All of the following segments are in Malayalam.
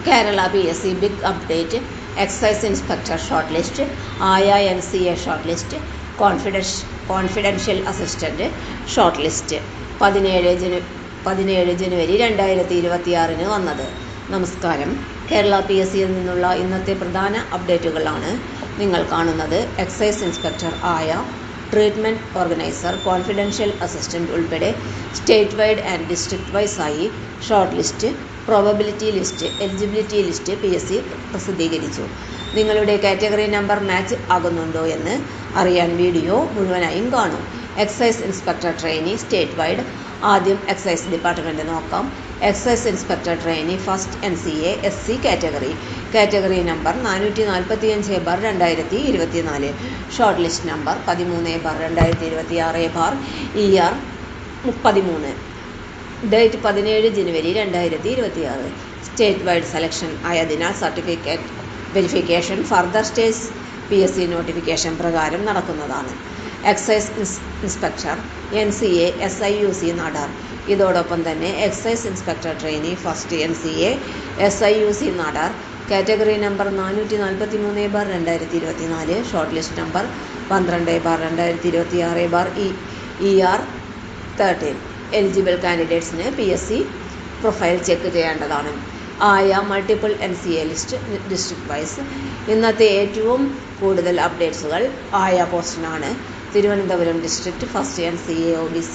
Kerala PSC Big Update, Excise Inspector Shortlist, Aya NCA Shortlist, Confidential Assistant Shortlist 17 ജനുവരി 2026 വന്നത്. നമസ്കാരം. കേരള PSCയിൽ നിന്നുള്ള ഇന്നത്തെ പ്രധാന അപ്ഡേറ്റുകളാണ് നിങ്ങൾ കാണുന്നത്. എക്സൈസ് ഇൻസ്പെക്ടർ ആയ, ട്രീറ്റ്മെൻറ്റ് ഓർഗനൈസർ, കോൺഫിഡൻഷ്യൽ അസിസ്റ്റൻ്റ് ഉൾപ്പെടെ state wide and district wise ആയി short list, probability list, eligibility list PSC പ്രസിദ്ധീകരിച്ചു. നിങ്ങളുടെ കാറ്റഗറി നമ്പർ മാച്ച് ആകുന്നുണ്ടോ എന്ന് അറിയാൻ വീഡിയോ മുഴുവനായും കാണും. Excise inspector trainee state wide. ആദ്യം എക്സൈസ് ഡിപ്പാർട്ട്മെൻറ്റ് നോക്കാം. Excise inspector trainee first NCA SC category number 445/2024, short list number 13/2026 ER 33, date 17 ജനുവരി 2026. സ്റ്റേറ്റ് വൈഡ് സെലക്ഷൻ ആയതിനാൽ certificate verification further stage PSC notification പ്രകാരം നടക്കുന്നതാണ്. Excise inspector NCA SIUC Nadar. ഇതോടൊപ്പം തന്നെ excise inspector trainee first NCA SIUC Nadar, category number 443/2024, short list number 12/2026 ER 13. Eligible കാൻഡിഡേറ്റ്സിന് PSC പ്രൊഫൈൽ ചെക്ക് ചെയ്യേണ്ടതാണ്. ആയ multiple NCA list district wise. ഇന്നത്തെ ഏറ്റവും കൂടുതൽ അപ്ഡേറ്റ്സുകൾ ആയ പോസ്റ്റിനാണ്. Thiruvananthapuram district first NCA OBC,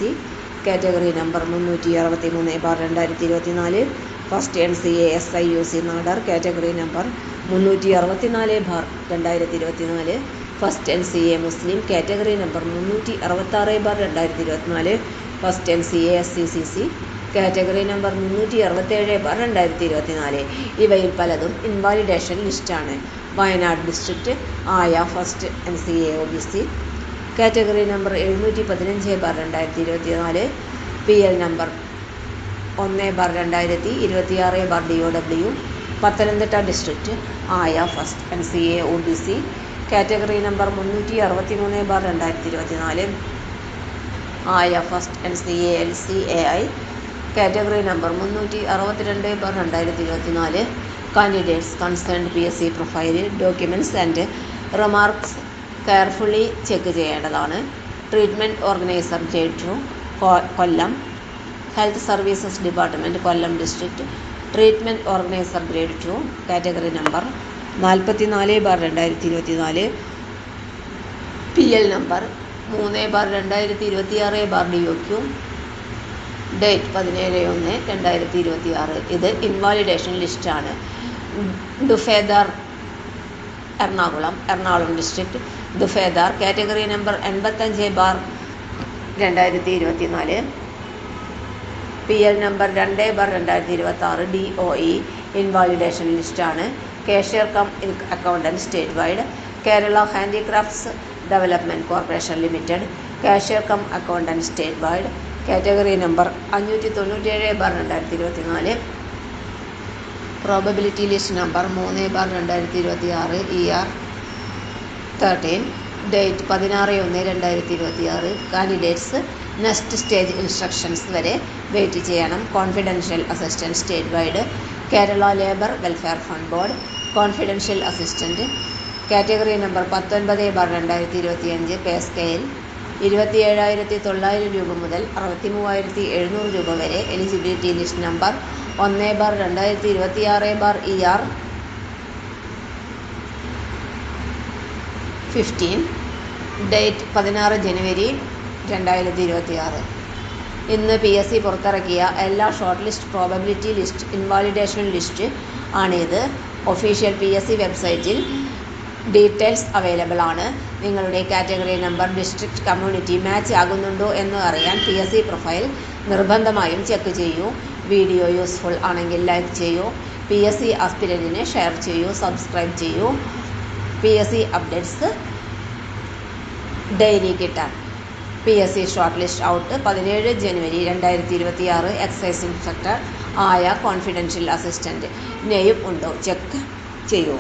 category number 363/2024, first NCA SIUC Nadar, category number 364/2024, first NCA Muslim, category number 366/2024, first NCA SCCC, category number 367/2024. ഇവയിൽ പലതും ഇൻവാലിഡേഷൻ ലിസ്റ്റാണ്. വയനാട് ഡിസ്ട്രിക്ട് ആയ first NCA OBC, category number 715/2024, PL number 1/2026 DOW. Pathanamthitta district ആയ first NCA OBC, category number 363/2024, ആയ first NCA LCAI, category number 362/2024. Candidates concerned PSC പ്രൊഫൈലിൽ documents and remarks carefully check ചെയ്യേണ്ടതാണ്. Treatment organiser grade 2 Kollam, health services department Kollam district, treatment organiser grade 2, category number 44/2024, PL number 3/2026 DOQ, date 17/1/2026. ഇത് ഇൻവാലിഡേഷൻ ലിസ്റ്റാണ്. ദുഫേദാർ എറണാകുളം ഡിസ്ട്രിക്ട്, ദുഫേദാർ, category number 85/2024, PL number 2/2026 DOE, invalidation ലിസ്റ്റാണ്. Cashier cum accountant state wide. Kerala handicrafts development corporation limited, cashier cum accountant state wide, category number 597/2024, probability list number 3/2026 ER 13, date 16/1/2026. Candidates next stage instructions വരെ വെയിറ്റ് ചെയ്യണം. Confidential assistant state wide, Kerala labour welfare fund board, confidential assistant, category number 19/2025, pay scale 27,900 രൂപ മുതൽ 63,700 രൂപ വരെ. Eligibility list number 1/2026 ER 15, date 16 ജനുവരി 2026. ഇന്ന് PSC പുറത്തിറക്കിയ എല്ലാ short list, probability list, invalidation list ആണിത്. ഒഫീഷ്യൽ PSC വെബ്സൈറ്റിൽ ഡീറ്റെയിൽസ് അവൈലബിൾ ആണ്. നിങ്ങളുടെ category number, district, community match ആകുന്നുണ്ടോ എന്ന് അറിയാൻ PSC പ്രൊഫൈൽ നിർബന്ധമായും ചെക്ക് ചെയ്യൂ. വീഡിയോ യൂസ്ഫുൾ ആണെങ്കിൽ ലൈക്ക് ചെയ്യൂ. PSC ആസ്പിരൻറ്റിന് ഷെയർ ചെയ്യൂ. സബ്സ്ക്രൈബ് ചെയ്യൂ. PSC അപ്ഡേറ്റ്സ് ഡെയിലി കിട്ടാൻ. PSC ഷോർട്ട് ലിസ്റ്റ് ഔട്ട് 17 ജനുവരി 2026. എക്സൈസ് ഇൻസ്പെക്ടർ ആയ, കോൺഫിഡൻഷ്യൽ അസിസ്റ്റൻ്റ് നെയും ഉണ്ടോ ചെക്ക് ചെയ്യൂ.